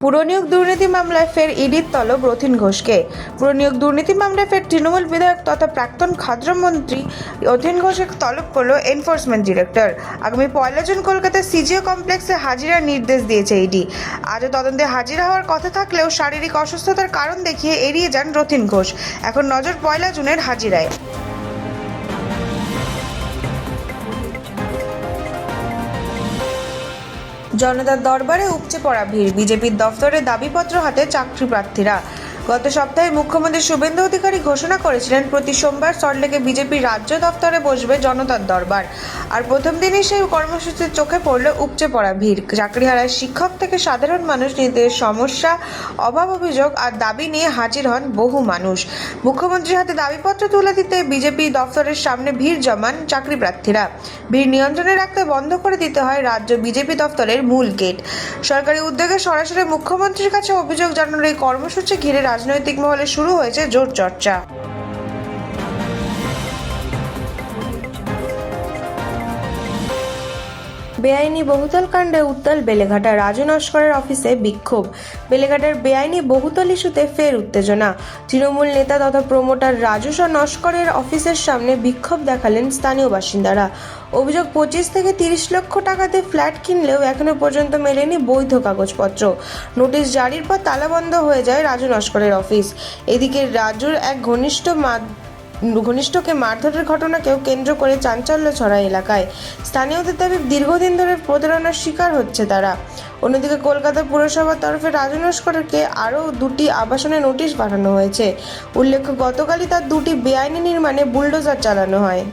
পুরনিয়োগ দুর্নীতি মামলায় ফের ইডির তলব রথীন ঘোষকে। পুরনিয়োগ দুর্নীতি মামলায় ফের তৃণমূল বিধায়ক তথা প্রাক্তন খাদ্যমন্ত্রী রথীন ঘোষকে তলব করল এনফোর্সমেন্ট ডিরেক্টর। আগামী 1 জুন কলকাতার সিজিও কমপ্লেক্সে হাজিরার নির্দেশ দিয়েছে ইডি। আজও তদন্তে হাজির হওয়ার কথা থাকলেও শারীরিক অসুস্থতার কারণ দেখিয়ে এড়িয়ে যান রথীন ঘোষ। এখন নজর 1 জুনের হাজিরায়। জনতার দরবারে উপচে পড়া ভিড়। বিজেপির দফতরে দাবিপত্র হাতে চাকরি প্রার্থীরা। গত সপ্তাহে মুখ্যমন্ত্রী শুভেন্দু অধিকারী ঘোষণা করেছিলেন প্রতি সোমবার সল্টলেকে বিজেপির রাজ্য দফতরে বসবে জনতার দরবার। আর প্রথম দিনই সেই কর্মসূচির চোখে পড়ল উপচে পড়া ভিড়। চাকরিহারা শিক্ষক থেকে সাধারণ মানুষ নিজেদের সমস্যা, অভাব, অভিযোগ আর দাবি নিয়ে হাজির হন বহু মানুষ। মুখ্যমন্ত্রীর হাতে দাবিপত্র তুলে দিতে বিজেপি দফতরের সামনে ভিড় জমান চাকরি প্রার্থীরা। ভিড় নিয়ন্ত্রণে রাখতে বন্ধ করে দিতে হয় রাজ্য বিজেপি দফতরের মূল গেট। সরকারি উদ্যোগে সরাসরি মুখ্যমন্ত্রীর কাছে অভিযোগ জানানোর এই কর্মসূচি ঘিরে রাজনৈতিক মহলে শুরু হয়েছে জোর চর্চা। বেআইনি বহুতল কাণ্ডে উত্তাল বেলেঘাটা। রাজু নস্করের অফিসে বিক্ষোভ। বেলেঘাটার বেআইনি বহুতল ইস্যুতে ফের উত্তেজনা। তৃণমূল নেতা তথা প্রমোটার রাজু নস্করের অফিসের সামনে বিক্ষোভ দেখালেন স্থানীয় বাসিন্দারা। অভিযোগ 25 থেকে 30 লক্ষ টাকাতে ফ্ল্যাট কিনলেও এখনো পর্যন্ত মেলেনি বৈধ কাগজপত্র। নোটিশ জারির পর তালাবন্ধ হয়ে যায় রাজু নস্করের অফিস। এদিকে রাজুর এক ঘনিষ্ঠকে মারধরের ঘটনাকেও কেন্দ্র করে চাঞ্চল্য ছড়ায় এলাকায়। স্থানীয়দের দাবি দীর্ঘদিন ধরে প্রতারণার শিকার হচ্ছে তারা। অন্যদিকে কলকাতা পুরসভার তরফে রাজু নস্করকে আরও 2টি আবাসনে নোটিশ পাঠানো হয়েছে। উল্লেখ্য, গতকালই তার 2টি বেআইনি নির্মাণে বুলডোজার চালানো হয়।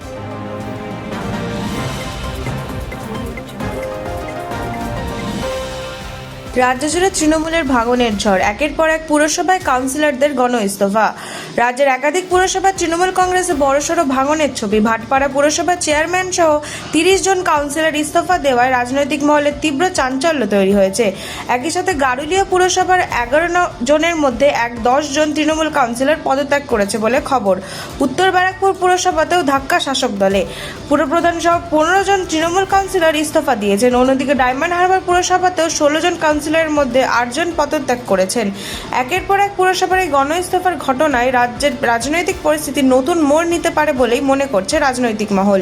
রাজ্য জুড়ে তৃণমূলের ভাঙনের ঝড়। একের পর এক পুরসভায় কাউন্সিলরদের গণ ইস্তফা। রাজ্যের একাধিক পুরসভার তৃণমূল কংগ্রেসে বড়সড় ভাঙনের ছবি। ভাটপাড়া পুরসভার চেয়ারম্যান সহ 30 জন কাউন্সিলর ইস্তফা দেওয়ায় রাজনৈতিক মহলে তীব্র চাঞ্চল্য তৈরি হয়েছে। একই সাথে গারুলিয়া পুরসভার 11 জনের মধ্যে 10 জন তৃণমূল কাউন্সিলর পদত্যাগ করেছে বলে খবর। উত্তর ব্যারাকপুর পুরসভাতেও ধাক্কা শাসক দলে। পুরপ্রধান সহ 15 জন তৃণমূল কাউন্সিলর ইস্তফা দিয়েছেন। অন্যদিকে ডায়মন্ড হারবার পুরসভাতেও 16 জন কাউন্সিলরের মধ্যে 8 জন পদত্যাগ করেছেন। একের পর এক পুরসভার এই গণ ইস্তফার ঘটনায় রাজ্যের রাজনৈতিক পরিস্থিতি নতুন মোড় নিতে পারে বলেই মনে করছে রাজনৈতিক মহল।